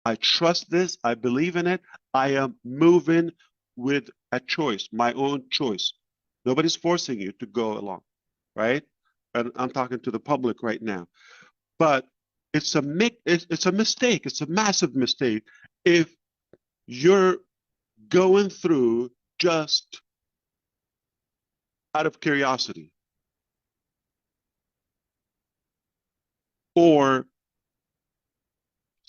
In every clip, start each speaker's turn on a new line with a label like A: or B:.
A: I trust this. I believe in it. I am moving with a choice, my own choice. Nobody's forcing you to go along, right? And I'm talking to the public right now. But it's a mistake. It's a massive mistake if you're going through just out of curiosity or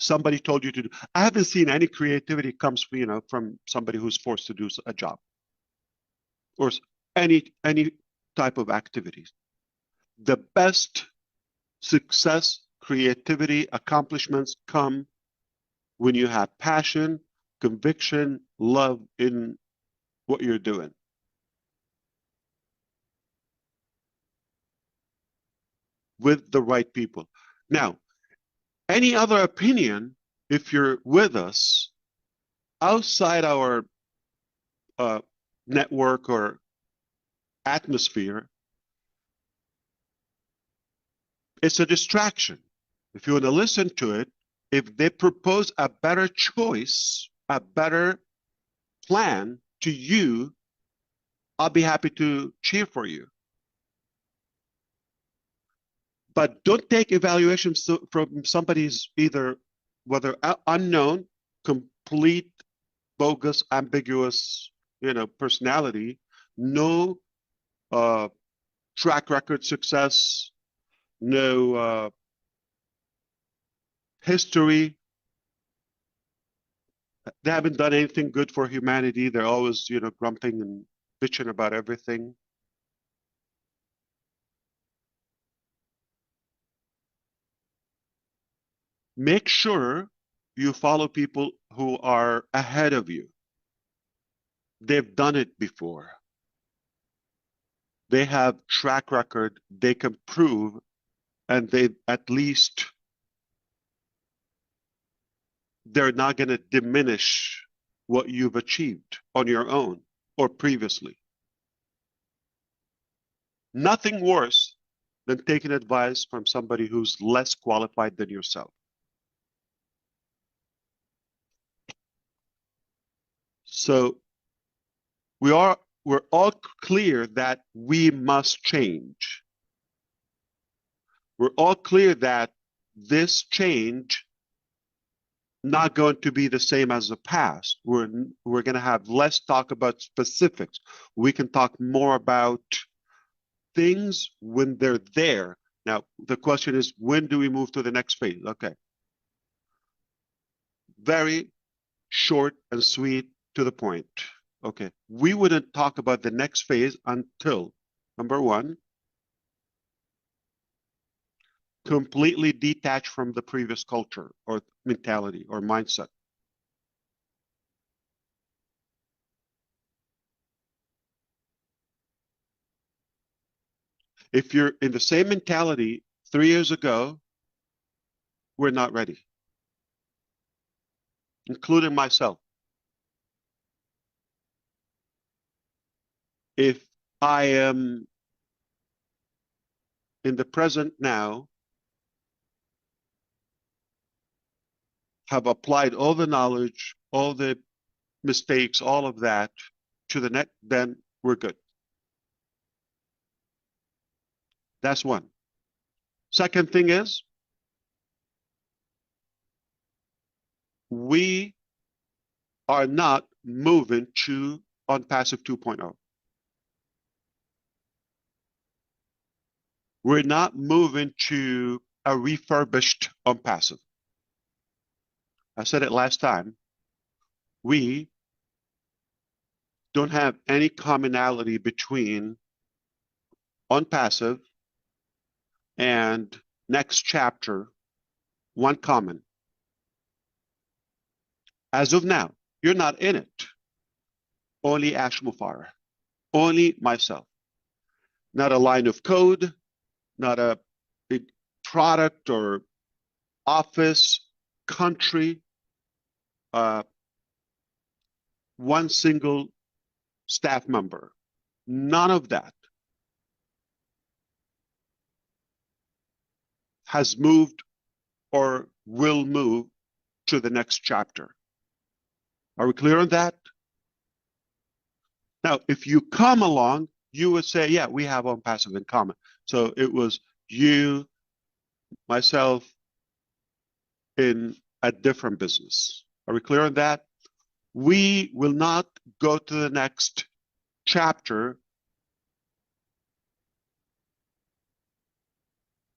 A: somebody told you to do. I haven't seen any creativity comes, from somebody who's forced to do a job or any type of activities. The best success, creativity, accomplishments come when you have passion, conviction, love in what you're doing. With the right people. Now, any other opinion, if you're with us outside our network or atmosphere, it's a distraction. If you want to listen to it, if they propose a better choice, a better plan to you, I'll be happy to cheer for you. But don't take evaluations from somebody's either whether unknown, complete, bogus, ambiguous, personality, no track record success, no history. They haven't done anything good for humanity. They're always, grumping and bitching about everything. Make sure you follow people who are ahead of you. They've done it before. They have track record. They can prove, and they at least they're not going to diminish what you've achieved on your own or previously. Nothing worse than taking advice from somebody who's less qualified than yourself. So we're all clear that we must change. We're all clear that this change not going to be the same as the past. We're going to have less talk about specifics. We can talk more about things when they're there. Now, the question is, when do we move to the next phase? Okay. Very short and sweet, to the point. Okay. We wouldn't talk about the next phase until, number one, completely detached from the previous culture or mentality or mindset. If you're in the same mentality 3 years ago, we're not ready, including myself. If I am in the present now, have applied all the knowledge, all the mistakes, all of that to the next, then we're good. That's one. Second thing is, we are not moving to ONPASSIVE 2.0. We're not moving to a refurbished ONPASSIVE. I said it last time. We don't have any commonality between ONPASSIVE and next chapter, one common. As of now, you're not in it. Only Ash Mufareh. Only myself. Not a line of code, not a big product or office, country, one single staff member. None of that has moved or will move to the next chapter. Are we clear on that? Now, if you come along, you would say, yeah, we have ONPASSIVE in common. So it was you, myself, in a different business. Are we clear on that? We will not go to the next chapter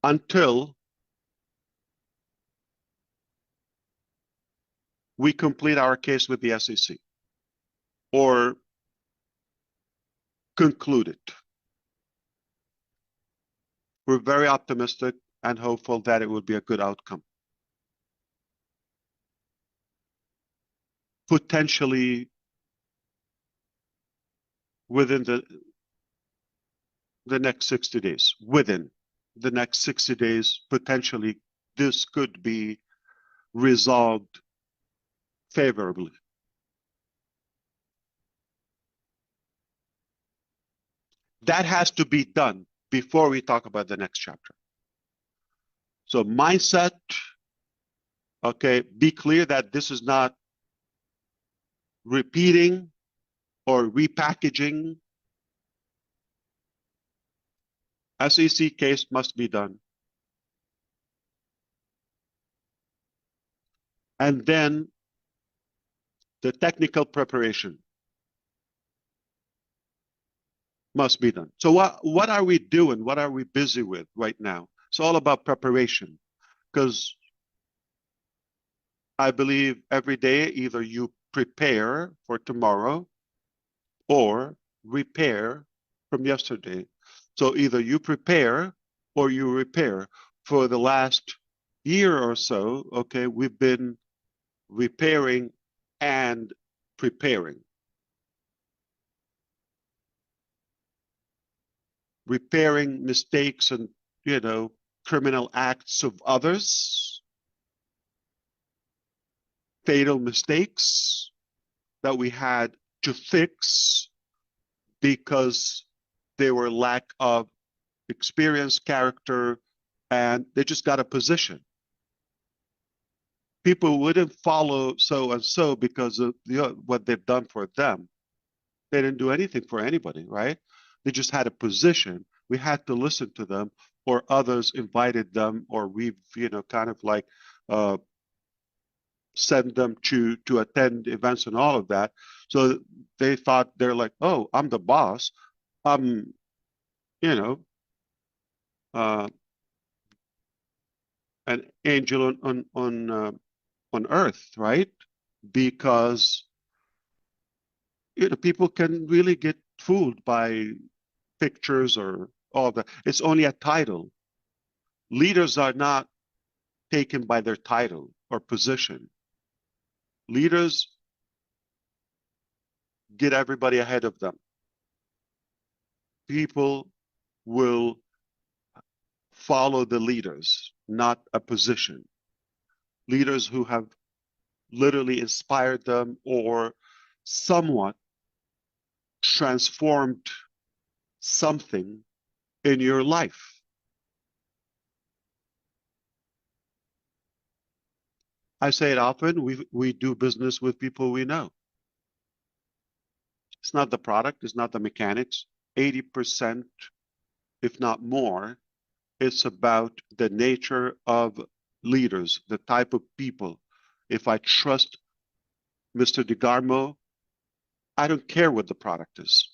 A: until we complete our case with the SEC or conclude it. We're very optimistic and hopeful that it will be a good outcome. Potentially within the next 60 days. Within the next 60 days, potentially this could be resolved favorably. That has to be done before we talk about the next chapter. So mindset, okay, be clear that this is not repeating or repackaging. SEC case must be done. And then the technical preparation must be done. So what are we doing? What are we busy with right now? It's all about preparation, because I believe every day either you prepare for tomorrow or repair from yesterday. So either you prepare or you repair. For the last year or so, okay, we've been repairing and preparing. Repairing mistakes and, criminal acts of others, fatal mistakes that we had to fix because they were lack of experience, character, and they just got a position. People wouldn't follow so and so because of what they've done for them. They didn't do anything for anybody, right? They just had a position. We had to listen to them, or others invited them, or we've, kind of like send them to attend events and all of that. So they thought, they're like, oh, I'm the boss. I'm, uh, an angel on earth, right? Because people can really get fooled by pictures or all that. It's only a title. Leaders are not taken by their title or position. Leaders get everybody ahead of them. People will follow the leaders, not a position. Leaders who have literally inspired them or somewhat transformed something in your life. I say it often, we do business with people we know. It's not the product, it's not the mechanics. 80%, if not more, it's about the nature of leaders, the type of people. If I trust Mr. DeGarmo, I don't care what the product is.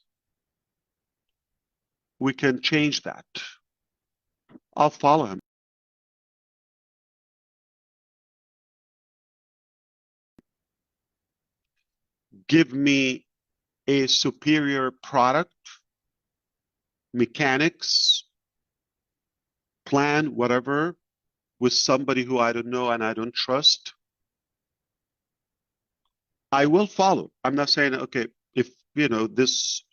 A: We can change that. I'll follow him. Give me a superior product, mechanics, plan, whatever, with somebody who I don't know and I don't trust. I will follow. I'm not saying, okay, if, this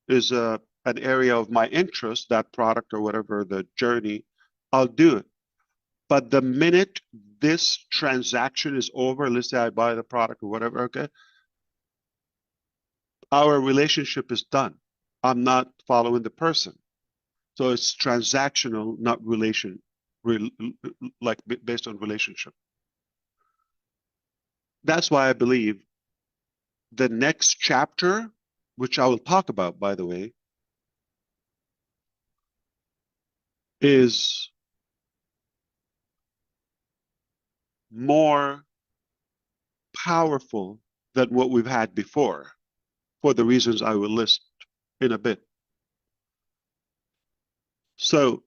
A: is an area of my interest, that product or whatever, the journey, I'll do it. But the minute this transaction is over, let's say I buy the product or whatever, okay, our relationship is done. I'm not following the person. So it's transactional, not like based on relationship. That's why I believe the next chapter, which I will talk about, by the way, is more powerful than what we've had before, for the reasons I will list in a bit. So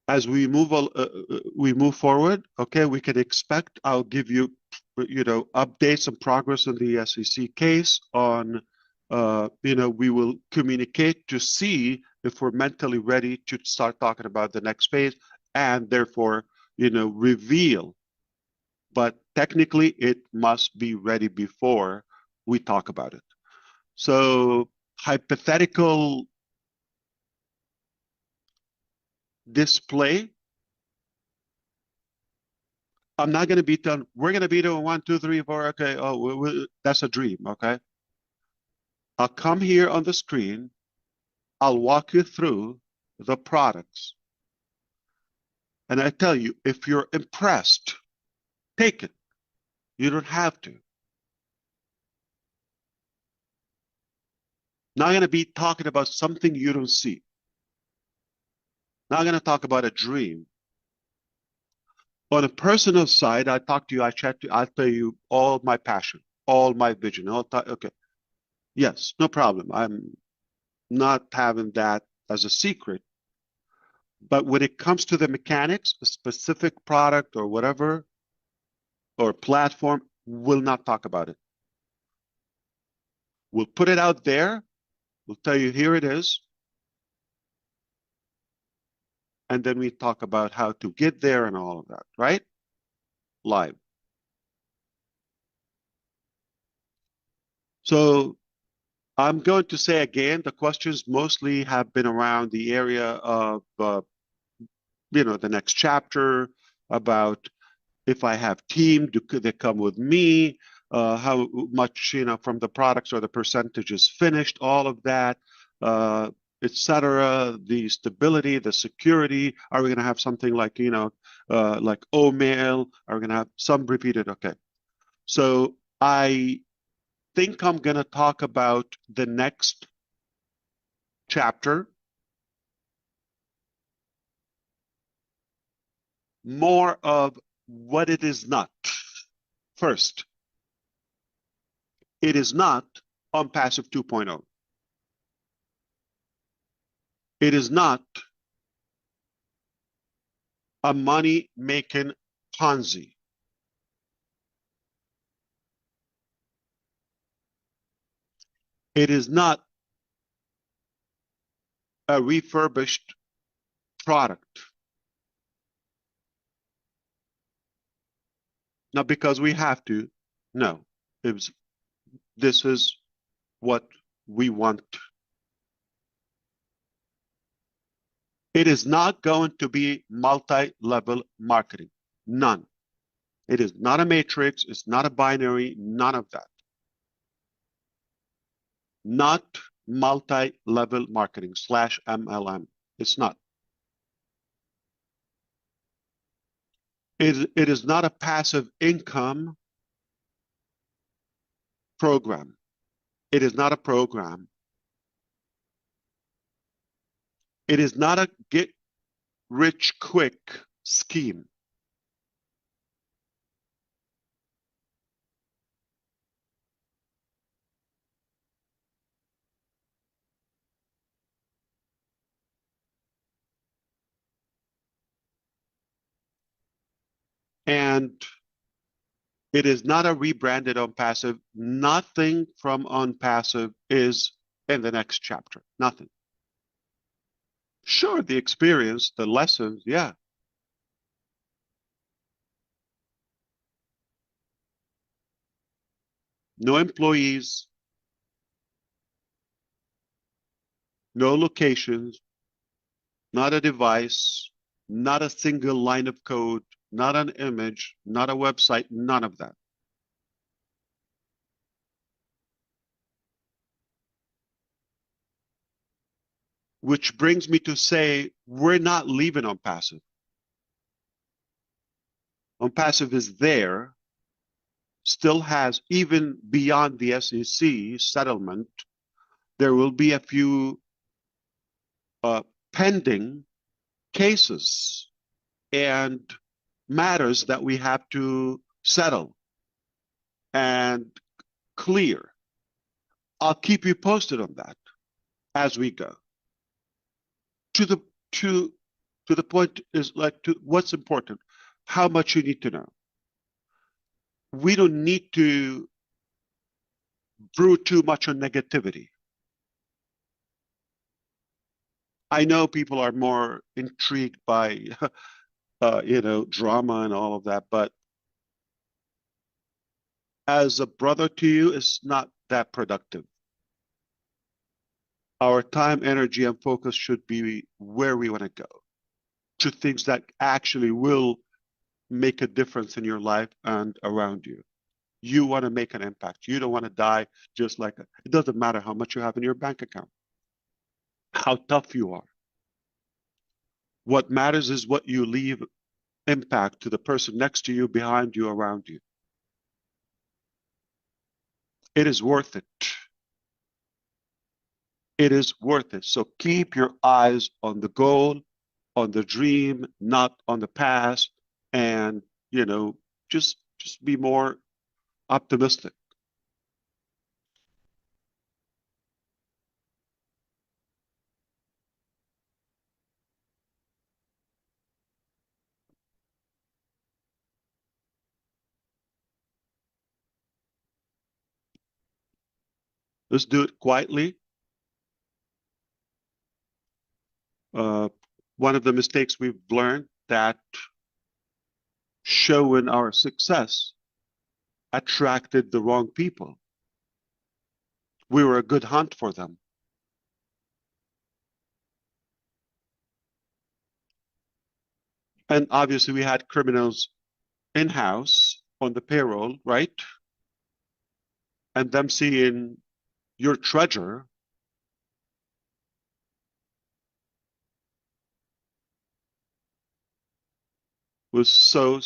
A: as we move forward, okay, we can expect I'll give you, updates and progress on the SEC case. We will communicate to see if we're mentally ready to start talking about the next phase, and therefore, reveal. But technically, it must be ready before we talk about it. So hypothetical display. I'm not going to beat them. We're going to beat them 1, 2, 3, 4. Okay. Oh, that's a dream. Okay. I'll come here on the screen. I'll walk you through the products. And I tell you, if you're impressed, take it. You don't have to. Not going to be talking about something you don't see. Not going to talk about a dream. On a personal side, I talk to you, I chat to you, I'll tell you all my passion, all my vision. Okay. Yes, no problem. I'm not having that as a secret. But when it comes to the mechanics, a specific product or whatever, or platform, we'll not talk about it. We'll put it out there. We'll tell you, here it is. And then we talk about how to get there and all of that, right? Live. So I'm going to say again, the questions mostly have been around the area of, the next chapter, about if I have team, could they come with me? How much, from the products or the percentages finished, all of that, etc. The stability, the security. Are we going to have something like, like OMail? Are we going to have some repeated? Okay. So I think I'm going to talk about the next chapter more of what it is not. First, it is not ONPASSIVE 2.0. It is not a money-making Ponzi. It is not a refurbished product. Not because we have to. No, this is what we want. It is not going to be multi-level marketing. None. It is not a matrix. It's not a binary. None of that. Not multi-level marketing / MLM. It's not. It is not a passive income program. It is not a program. It is not a get rich quick scheme. And it is not a rebranded ONPASSIVE. Nothing from ONPASSIVE is in the next chapter. Nothing. Sure, the experience, the lessons, yeah. No employees, no locations, not a device, not a single line of code, not an image, not a website, none of that. Which brings me to say, we're not leaving ONPASSIVE. ONPASSIVE is there. still has, even beyond the SEC settlement, there will be a few pending cases and matters that we have to settle and clear. I'll keep you posted on that as we go. To the to to the point is like to what's important, how much you need to know. We don't need to brew too much on negativity. I know people are more intrigued by drama and all of that, but as a brother to you, it's not that productive. Our time, energy, and focus should be where we want to go, to things that actually will make a difference in your life and around you. You want to make an impact. You don't want to die just like it doesn't matter how much you have in your bank account, how tough you are. What matters is what you leave impact to the person next to you, behind you, around you. It is worth it. It is worth it. So keep your eyes on the goal, on the dream, not on the past, and just be more optimistic. Let's do it quietly. Uh, One of the mistakes we've learned that showing our success attracted the wrong people. We were a good hunt for them. And obviously we had criminals in-house on the payroll, right? And them seeing your treasure was so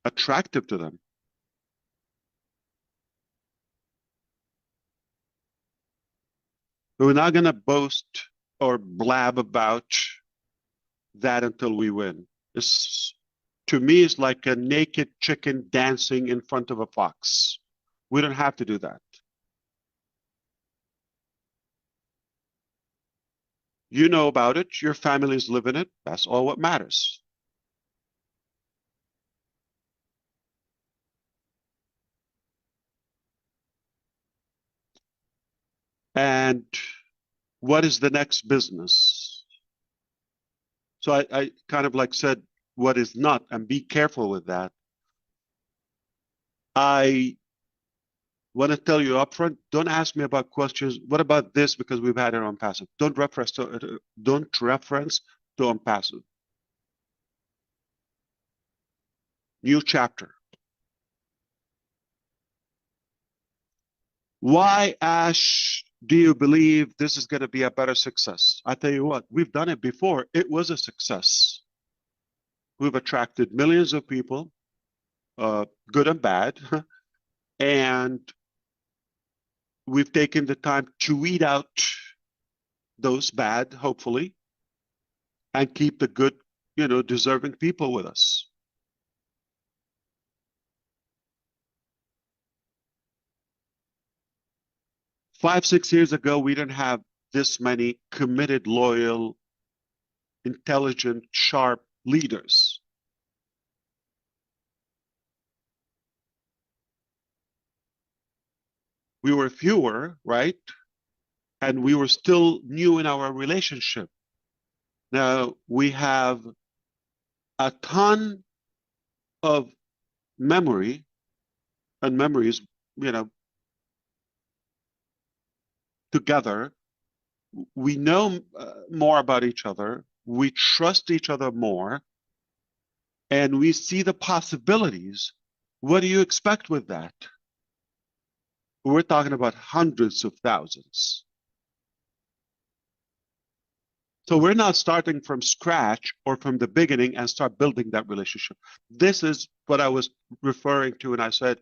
A: attractive to them. But we're not going to boast or blab about that until we win. It's, to me, it's like a naked chicken dancing in front of a fox. We don't have to do that. You know about it. Your families live in it. That's all what matters. And what is the next business? So I kind of like said what is not, and be careful with that. I want to tell you upfront, don't ask me about questions. What about this? Because we've had it on passive. Don't reference to ONPASSIVE. New chapter. Why, Ash, do you believe this is going to be a better success? I tell you what, we've done it before. It was a success. We've attracted millions of people, good and bad, and we've taken the time to weed out those bad, hopefully, and keep the good, deserving people with us. Five, 6 years ago, we didn't have this many committed, loyal, intelligent, sharp leaders. We were fewer, right? And we were still new in our relationship. Now we have a ton of memory and memories, together. We know more about each other. We trust each other more, and we see the possibilities. What do you expect with that? We're talking about hundreds of thousands. So we're not starting from scratch or from the beginning and start building that relationship. This is what I was referring to, and I said,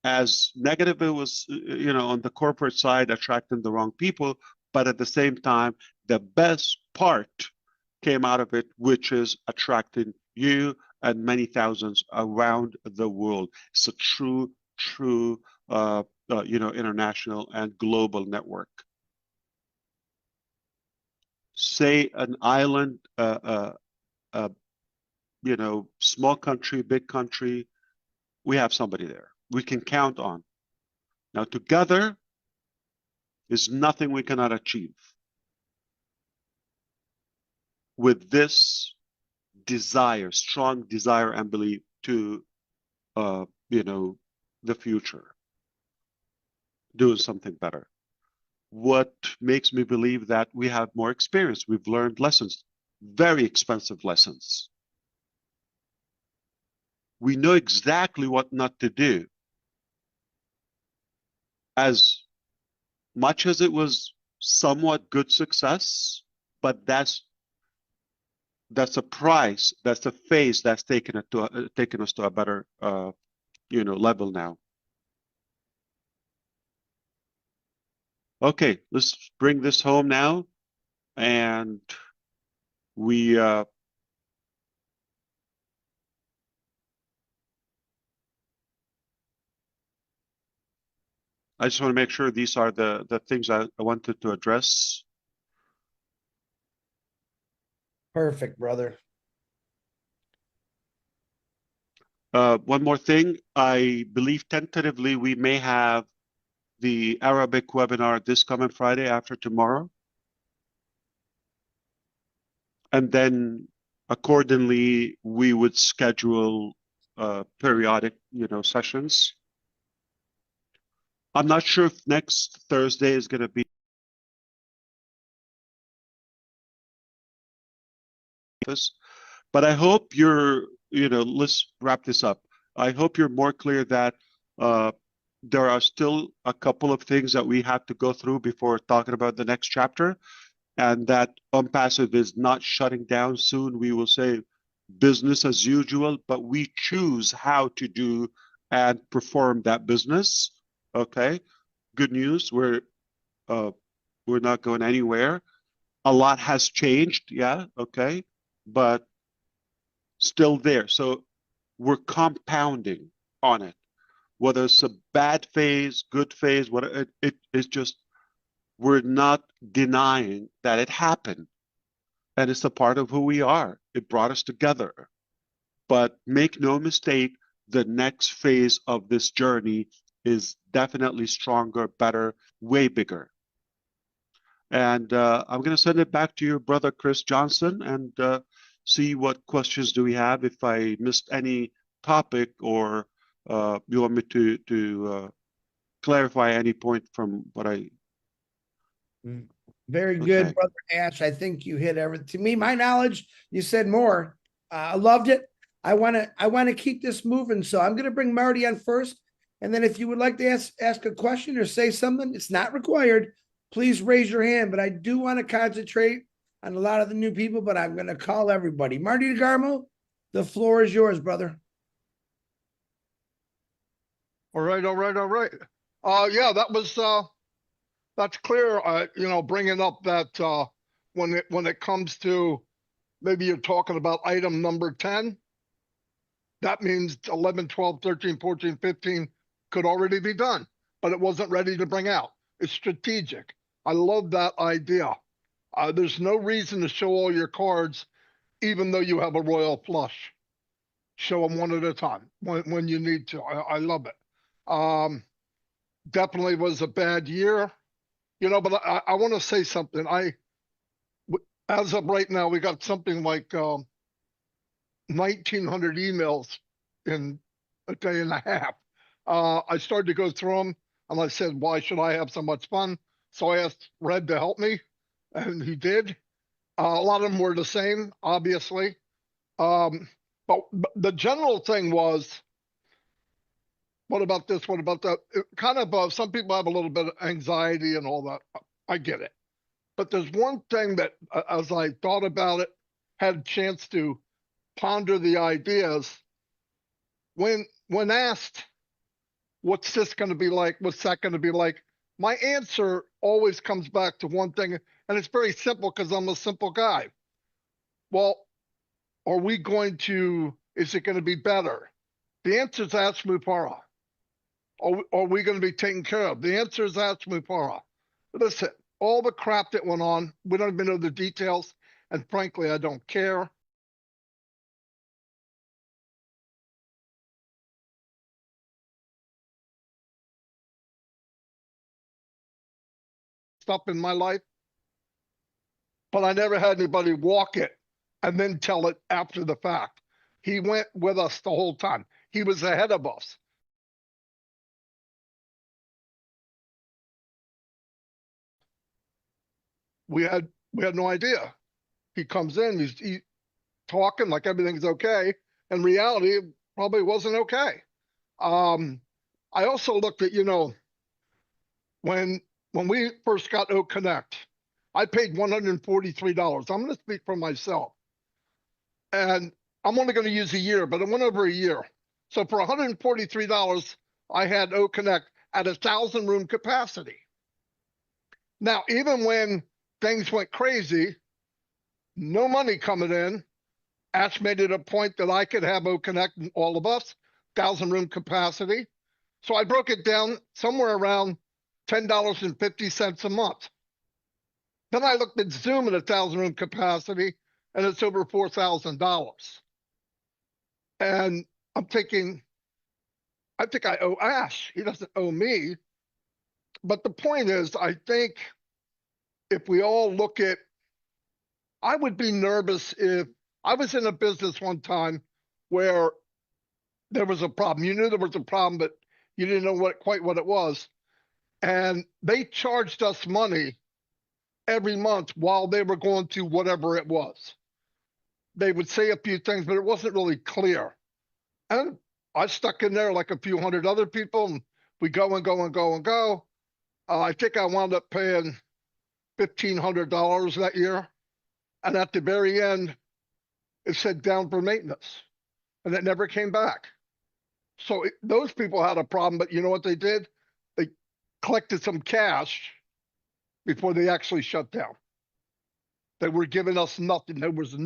A: as negative it was, on the corporate side, attracting the wrong people, but at the same time, the best part came out of it, which is attracting you and many thousands around the world. It's a true, international and global network. Say an island, small country, big country, we have somebody there we can count on. Now, together is nothing we cannot achieve. With this desire, strong desire and belief to, the future, doing something better. What makes me believe that we have more experience? We've learned lessons, very expensive lessons. We know exactly what not to do. As much as it was somewhat good success, but that's a price, that's a phase that's taken us to a better level now. Okay, let's bring this home now, and we I just want to make sure these are the things I wanted to address.
B: Perfect, brother.
A: One more thing, I believe tentatively we may have the Arabic webinar this coming Friday after tomorrow. And then accordingly, we would schedule periodic, sessions. I'm not sure if next Thursday is going to be this, but I hope let's wrap this up. I hope you're more clear that there are still a couple of things that we have to go through before talking about the next chapter, and that ONPASSIVE is not shutting down soon. We will say business as usual, but we choose how to do and perform that business. Okay, good news. We're not going anywhere. A lot has changed, yeah, okay, but still there. So we're compounding on it. Whether it's a bad phase, good phase, what it's just we're not denying that it happened, and it's a part of who we are. It brought us together. But make no mistake, the next phase of this journey is definitely stronger, better, way bigger. And I'm going to send it back to your brother, Chris Johnson, and see what questions do we have. If I missed any topic, or you want me to clarify any point from what I...
B: Very good,
A: Okay.
B: Brother Ash. I think you hit everything. To me, my knowledge, you said more. I loved it. I want to keep this moving. So I'm going to bring Marty on first. And then if you would like to ask a question or say something, it's not required. Please raise your hand. But I do want to concentrate on a lot of the new people, but I'm going to call everybody. Marty DeGarmo, the floor is yours, brother.
C: All right. Yeah, that's clear. Bringing up that when it comes to, maybe you're talking about item number 10, that means 11, 12, 13, 14, 15 could already be done, but it wasn't ready to bring out. It's strategic. I love that idea. There's no reason to show all your cards, even though you have a royal flush. Show them one at a time when you need to. I love it. Definitely was a bad year, but I want to say something. As of right now, we got something like 1,900 emails in a day and a half. I started to go through them, and I said, why should I have so much fun? So I asked Red to help me, and he did. A lot of them were the same, obviously. But the general thing was, what about this? What about that? Some people have a little bit of anxiety and all that. I get it. But there's one thing that, as I thought about it, had a chance to ponder the ideas, when asked, what's this going to be like? What's that going to be like? My answer always comes back to one thing, and it's very simple because I'm a simple guy. Well, is it going to be better? The answer is ask Mufareh. Are we going to be taken care of? The answer is ask Mufareh. Listen, all the crap that went on, we don't even know the details, and frankly, I don't care. Stuff in my life, but I never had anybody walk it and then tell it after the fact. He went with us the whole time. He was ahead of us. We had no idea. He comes in, he's talking like everything's okay. In reality, it probably wasn't okay. I also looked at, when we first got O Connect, I paid $143. I'm going to speak for myself. And I'm only going to use a year, but it went over a year. So for $143, I had O Connect at 1,000 room capacity. Now, even when things went crazy, no money coming in, Ash made it a point that I could have O Connect and all of us, 1,000 room capacity. So I broke it down somewhere around $10.50 a month. Then I looked at Zoom at 1,000 room capacity, and it's over $4,000. And I'm thinking, I think I owe Ash. He doesn't owe me. But the point is, I think if we all look at, I would be nervous if I was in a business one time where there was a problem. You knew there was a problem, but you didn't know quite what it was. And they charged us money every month while they were going to whatever it was. They would say a few things, but it wasn't really clear. And I stuck in there like a few hundred other people, and we go and go and go and go. I think I wound up paying $1,500 that year. And at the very end, it said down for maintenance, and it never came back. So those people had a problem, but you know what they did? They collected some cash before they actually shut down. They were giving us nothing. There was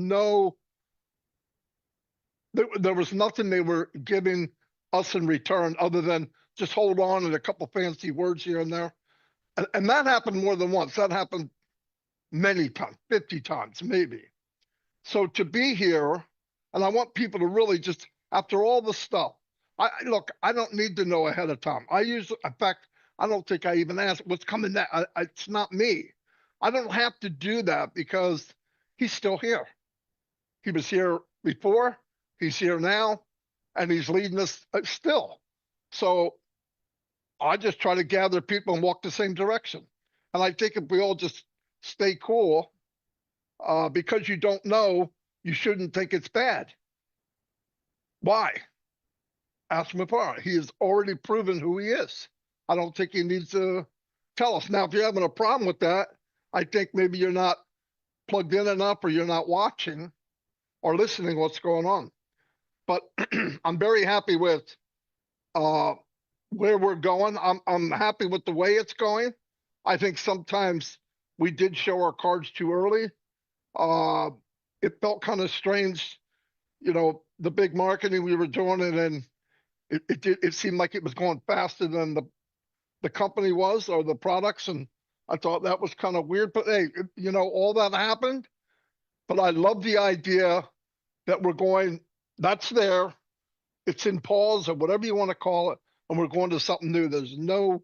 C: nothing they were giving us in return other than just hold on and a couple fancy words here and there. And that happened more than once. That happened many times, 50 times, maybe. So to be here, and I want people to really just, after all the stuff, look, I don't need to know ahead of time. In fact, I don't think I even ask what's coming next. It's not me. I don't have to do that because he's still here. He was here before, he's here now, and he's leading us still. So I just try to gather people and walk the same direction. And I think if we all just stay cool, because you don't know, you shouldn't think it's bad. Why? Ask Mufareh. He has already proven who he is. I don't think he needs to tell us. Now, if you're having a problem with that, I think maybe you're not plugged in enough, or you're not watching or listening what's going on. But I'm very happy with where we're going. I'm happy with the way it's going. I think sometimes we did show our cards too early. It felt kind of strange, the big marketing we were doing, and then it seemed like it was going faster than the company was, or the products, and I thought that was kind of weird. But hey, all that happened. But I love the idea that we're going, that's there, it's in pause or whatever you want to call it, and we're going to something new. There's no